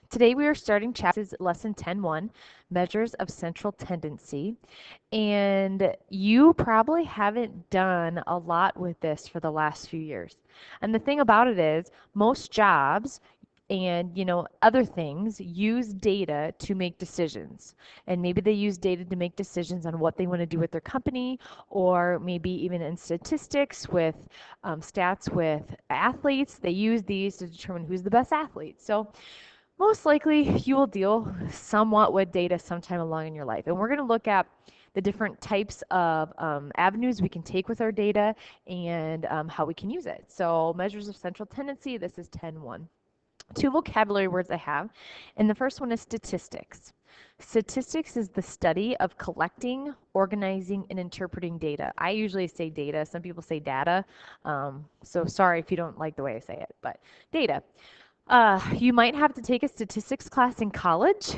Today we are starting lesson 10.1, Measures of Central Tendency. And you probably haven't done a lot with this for the last few years. And the thing about it is, most jobs and other things use data to make decisions. And maybe they use data to make decisions on what they want to do with their company, or maybe even in statistics with stats with athletes, they use these to determine who's the best athlete. So most likely you will deal somewhat with data sometime along in your life. And we're going to look at the different types of avenues we can take with our data and how we can use it. So measures of central tendency, this is 10.1. Two vocabulary words I have, and the first one is statistics. Statistics is the study of collecting, organizing, and interpreting data. I usually say data. Some people say data. So sorry if you don't like the way I say it, but data. You might have to take a statistics class in college.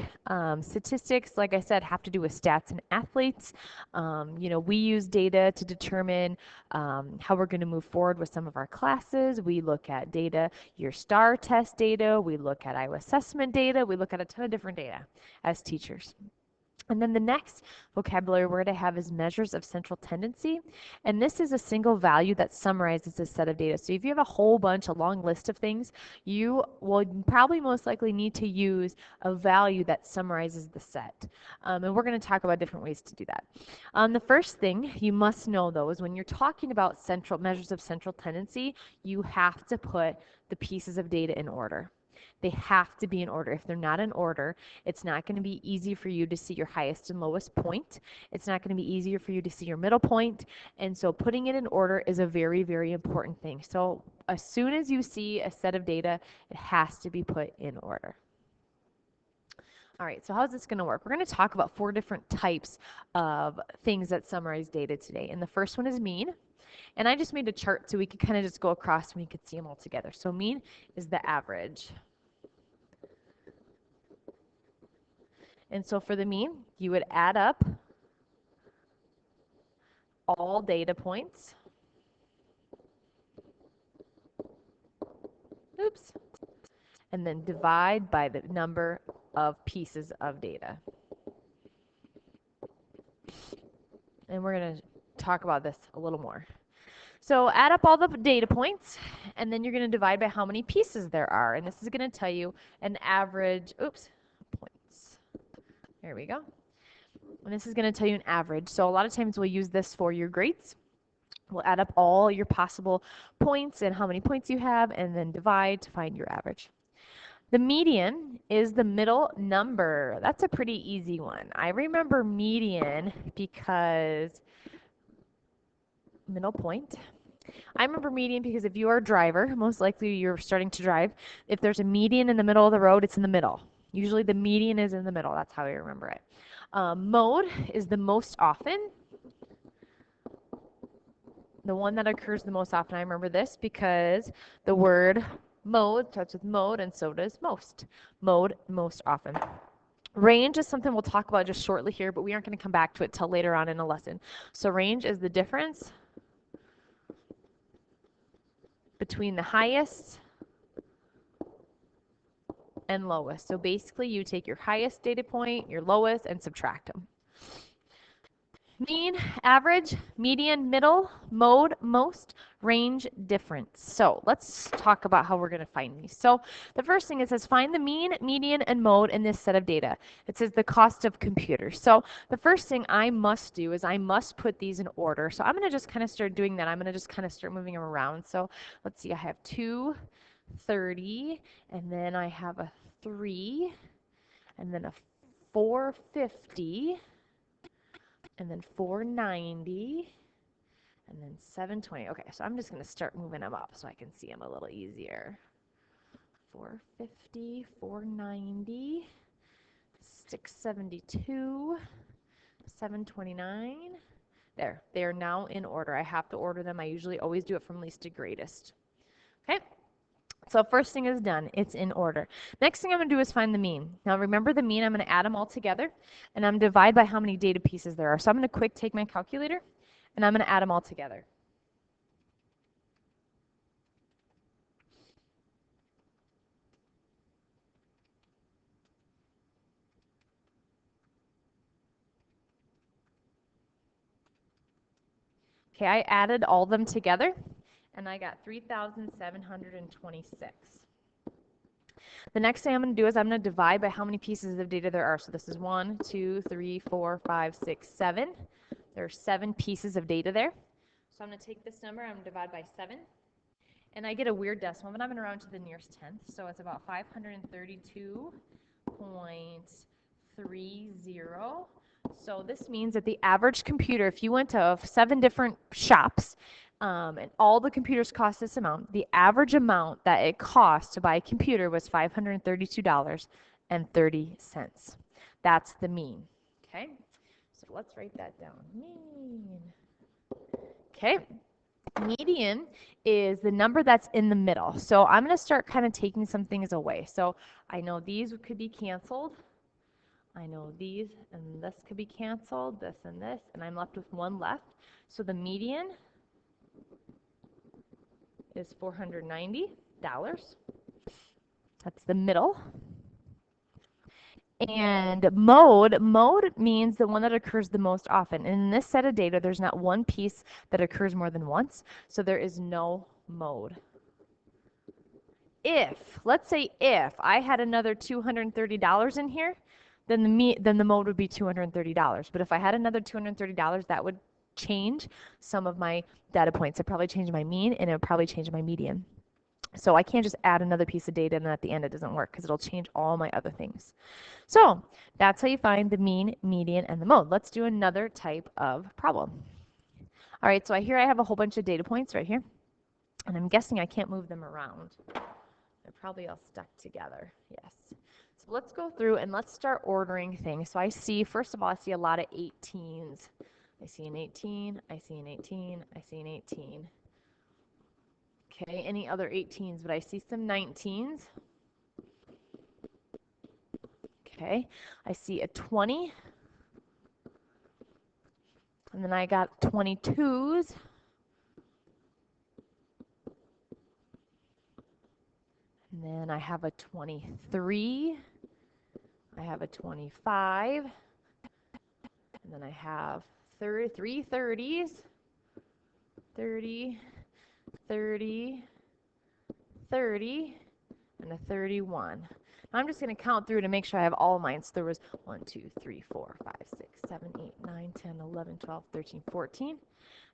Statistics, like I said, have to do with stats and athletes. We use data to determine how we're going to move forward with some of our classes. We look at data, your STAR test data. We look at Iowa assessment data. We look at a ton of different data as teachers. And then the next vocabulary word I have is measures of central tendency. And this is a single value that summarizes a set of data. So if you have a whole bunch, a long list of things, you will probably most likely need to use a value that summarizes the set. And we're going to talk about different ways to do that. The first thing you must know, though, is when you're talking about measures of central tendency, you have to put the pieces of data in order. They have to be in order. If they're not in order, it's not going to be easy for you to see your highest and lowest point. It's not going to be easier for you to see your middle point. And so putting it in order is a very, very important thing. So as soon as you see a set of data, it has to be put in order. All right, so how's this going to work? We're going to talk about 4 different types of things that summarize data today. And the first one is mean. And I just made a chart so we could kind of just go across and we could see them all together. So mean is the average. And so for the mean, you would add up all data points. Oops. And then divide by the number of pieces of data. And we're going to talk about this a little more. So add up all the data points, and then you're going to divide by how many pieces there are. And this is going to tell you an average, points. There we go. And this is going to tell you an average. So a lot of times we'll use this for your grades. We'll add up all your possible points and how many points you have, and then divide to find your average. The median is the middle number. That's a pretty easy one. I remember median because middle point. I remember median because if you are a driver, most likely you're starting to drive, if there's a median in the middle of the road, it's in the middle. Usually the median is in the middle. That's how I remember it. Mode is the most often. The one that occurs the most often. I remember this because the word mode starts with mode, and so does most. Mode, most often. Range is something we'll talk about just shortly here, but we aren't going to come back to it till later on in a lesson. So range is the difference between the highest and lowest. So basically you take your highest data point, your lowest, and subtract them. Mean, average, median, middle, mode, most, range, difference. So let's talk about how we're going to find these. So the first thing it says find the mean, median, and mode in this set of data. It says the cost of computers. So the first thing I must do is I must put these in order. So I'm going to just kind of start doing that. I'm going to just kind of start moving them around. So let's see, I have 230, and then I have a 3, and then a 450. And then 490, and then 720. Okay, so I'm just going to start moving them up so I can see them a little easier. 450, 490, 672, 729. There, they are now in order. I have to order them. I usually always do it from least to greatest. Okay. So first thing is done. It's in order. Next thing I'm going to do is find the mean. Now remember the mean, I'm going to add them all together, and I'm going to divide by how many data pieces there are. So I'm going to quick take my calculator, and I'm going to add them all together. Okay, I added all of them together, and I got 3,726. The next thing I'm going to do is I'm going to divide by how many pieces of data there are. So this is 1, 2, 3, 4, 5, 6, 7. There are 7 pieces of data there. So I'm going to take this number, I'm going to divide by 7. And I get a weird decimal, but I'm going to round to the nearest tenth. So it's about 532.30. So this means that the average computer, if you went to 7 different shops, and all the computers cost this amount, the average amount that it cost to buy a computer was $532.30. That's the mean. Okay, so let's write that down. Mean. Okay, median is the number that's in the middle. So I'm going to start kind of taking some things away. So I know these could be canceled. I know these and this could be canceled, this, and I'm left with one left. So the median is $490. That's the middle. And mode means the one that occurs the most often. And in this set of data, there's not one piece that occurs more than once, so there is no mode. Let's say if I had another $230 in here, then the mode would be $230. But if I had another $230, that would change some of my data points. It'd probably change my mean, and it would probably change my median. So I can't just add another piece of data and then at the end it doesn't work because it'll change all my other things. So that's how you find the mean, median, and the mode. Let's do another type of problem. All right, so here I have a whole bunch of data points right here, and I'm guessing I can't move them around. They're probably all stuck together. Yes. So let's go through and let's start ordering things. So I see, first of all, I see a lot of 18s. I see an 18, I see an 18, I see an 18. Okay, any other 18s, but I see some 19s. Okay, I see a 20. And then I got 22s. And then I have a 23. I have a 25. And then I have 3 30s. 30, 30, 30, and a 31. Now I'm just going to count through to make sure I have all of mine. So there was 1, 2, 3, 4, 5, 6, 7, 8, 9, 10, 11, 12, 13, 14.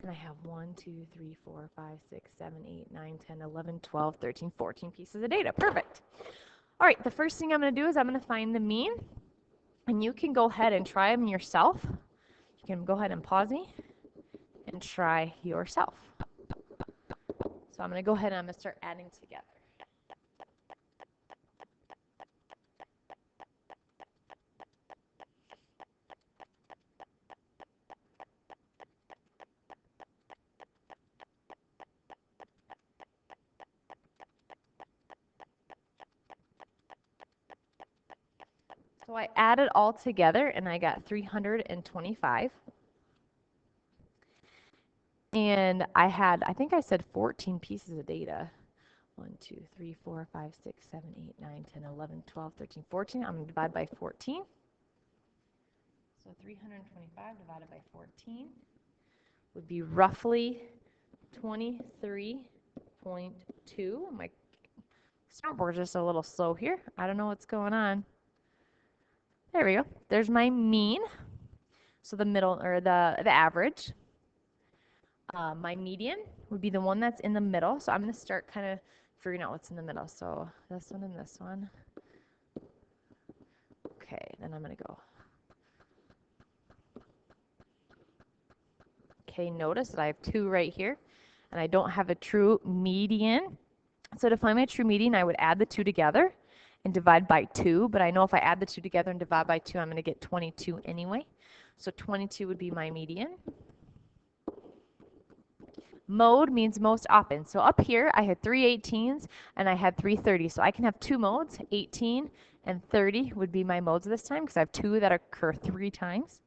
And I have 1, 2, 3, 4, 5, 6, 7, 8, 9, 10, 11, 12, 13, 14 pieces of data. Perfect. All right, the first thing I'm going to do is I'm going to find the mean. And you can go ahead and try them yourself. You can go ahead and pause me and try yourself. So I'm going to go ahead and I'm going to start adding together. So I added all together and I got 325. And I think I said 14 pieces of data. 1, 2, 3, 4, 5, 6, 7, 8, 9, 10, 11, 12, 13, 14. I'm going to divide by 14. So 325 divided by 14 would be roughly 23.2. My smartboard's just a little slow here. I don't know what's going on. There we go. There's my mean. So the middle, or the average. My median would be the one that's in the middle. So I'm going to start kind of figuring out what's in the middle. So this one and this one. Okay, then I'm going to go. Okay, notice that I have 2 right here, and I don't have a true median. So to find my true median, I would add the 2 together and divide by 2. But I know if I add the 2 together and divide by 2, I'm going to get 22 anyway. So 22 would be my median. Mode means most often. So up here, I had 3 18s and I had 3 30s. So I can have 2 modes. 18 and 30 would be my modes this time because I have 2 that occur 3 times.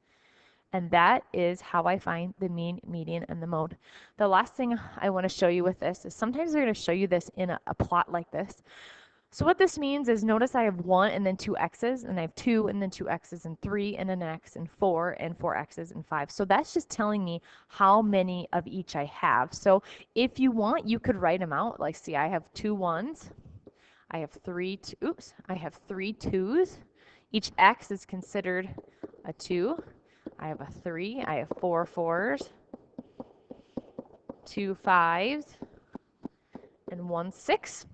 And that is how I find the mean, median, and the mode. The last thing I want to show you with this is sometimes they're going to show you this in a plot like this. So what this means is notice I have 1 and then 2 x's, and I have 2 and then 2 x's, and 3 and an x, and 4 and 4 x's, and 5. So that's just telling me how many of each I have. So if you want, you could write them out. Like, see, I have 2 1s. I have 3, oops, I have 3 2s. Each x is considered a 2. I have a 3. I have 4 4s, 2 5s, and 1 6.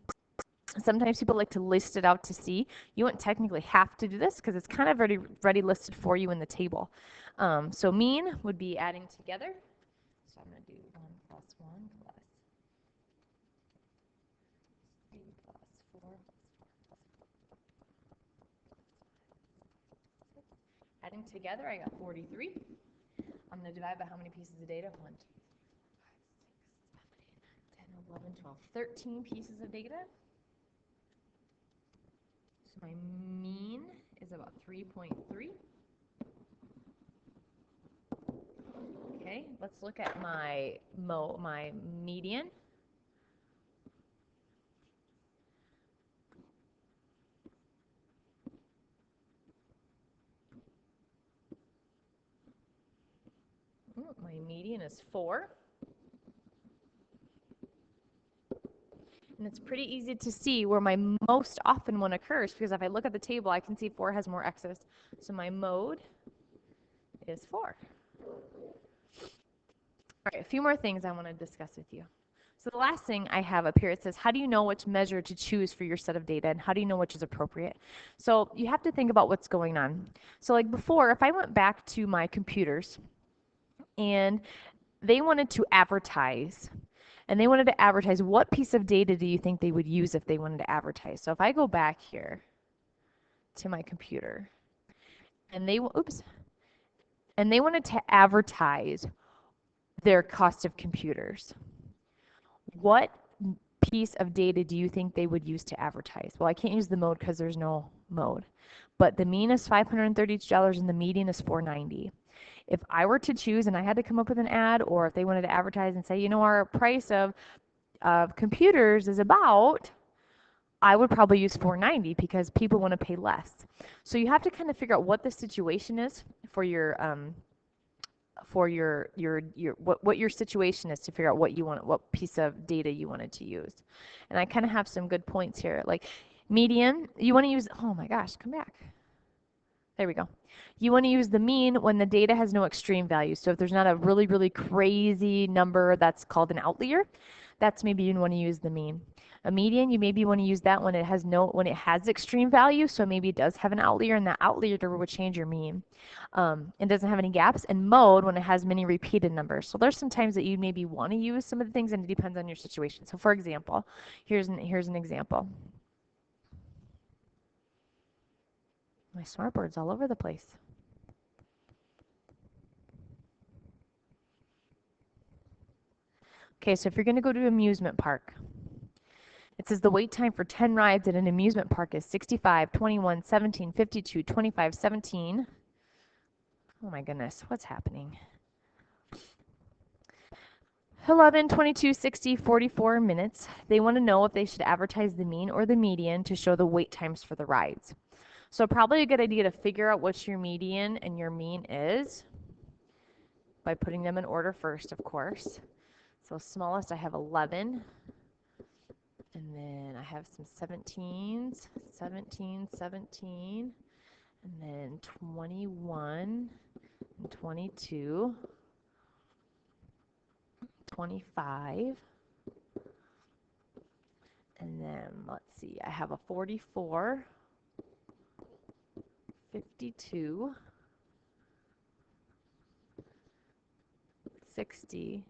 Sometimes people like to list it out to see. You wouldn't technically have to do this because it's kind of already listed for you in the table. So mean would be adding together. So I'm going to do 1 plus 1 plus 3 plus 4 plus 6. Adding together, I got 43. I'm going to divide by how many pieces of data? 1, 2, 3, 4, 5, 6, 7, 8, 9, 10, 11, 12, 13 pieces of data. So my mean is about 3.3. Okay, let's look at my median. My median is 4. And it's pretty easy to see where my most often one occurs, because if I look at the table, I can see 4 has more x's. So my mode is 4. All right, a few more things I want to discuss with you. So the last thing I have up here, it says, how do you know which measure to choose for your set of data, and how do you know which is appropriate? So you have to think about what's going on. So like before, if I went back to my computers and they wanted to advertise, and they wanted to advertise, what piece of data do you think they would use if they wanted to advertise? So if I go back here to my computer and they wanted to advertise their cost of computers, what piece of data do you think they would use to advertise? Well, I can't use the mode because there's no mode, but the mean is $532 and the median is $490. If I were to choose and I had to come up with an ad, or if they wanted to advertise and say, you know, our price of computers is about, I would probably use $490 because people want to pay less. So you have to kind of figure out what the situation is for your what your situation is, to figure out what you want, what piece of data you wanted to use. And I kind of have some good points here. Like median, you want to use, oh my gosh, come back. There we go. You want to use the mean when the data has no extreme value. So if there's not a really, really crazy number that's called an outlier, that's maybe you want to use the mean. A median, you maybe want to use that when it has extreme value, so maybe it does have an outlier, and that outlier would change your mean. It doesn't have any gaps. And mode, when it has many repeated numbers. So there's some times that you maybe want to use some of the things, and it depends on your situation. So for example, here's an example. My smartboard's all over the place. Okay, so if you're going to go to an amusement park, it says the wait time for 10 rides at an amusement park is 65, 21, 17, 52, 25, 17. Oh my goodness, what's happening? 11, 22, 60, 44 minutes. They want to know if they should advertise the mean or the median to show the wait times for the rides. So probably a good idea to figure out what your median and your mean is by putting them in order first, of course. So smallest, I have 11. And then I have some 17s, 17, 17, and then 21, and 22, 25, and then let's see, I have a 44, 52, 60,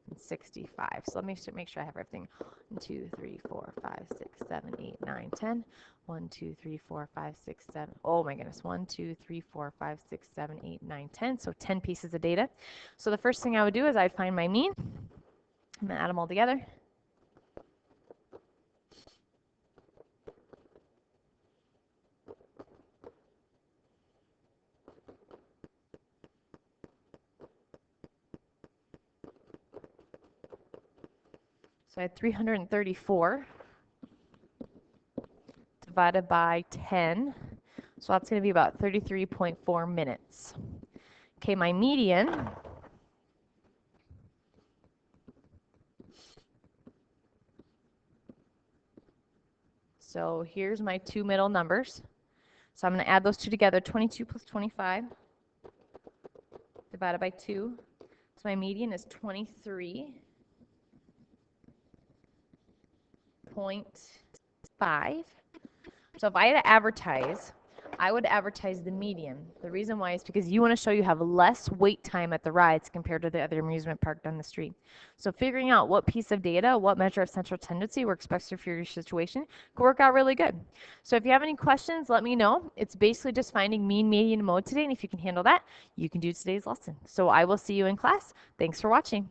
and 65. So let me make sure I have everything. 1, 2, 3, 4, 5, 6, 7, 8, 9, 10. 1, 2, 3, 4, 5, 6, 7. Oh my goodness. 1, 2, 3, 4, 5, 6, 7, 8, 9, 10. So 10 pieces of data. So the first thing I would do is I'd find my mean. I'm going to add them all together. So I had 334. divided by 10. So that's going to be about 33.4 minutes. Okay, my median so here's my two middle numbers. So I'm going to add those two together, 22 plus 25 divided by 2. So my median is 23.5. So if I had to advertise, I would advertise the median. The reason why is because you want to show you have less wait time at the rides compared to the other amusement park down the street. So figuring out what piece of data, what measure of central tendency works best for your situation could work out really good. So if you have any questions, let me know. It's basically just finding mean, median, and mode today, and if you can handle that, you can do today's lesson. So I will see you in class. Thanks for watching.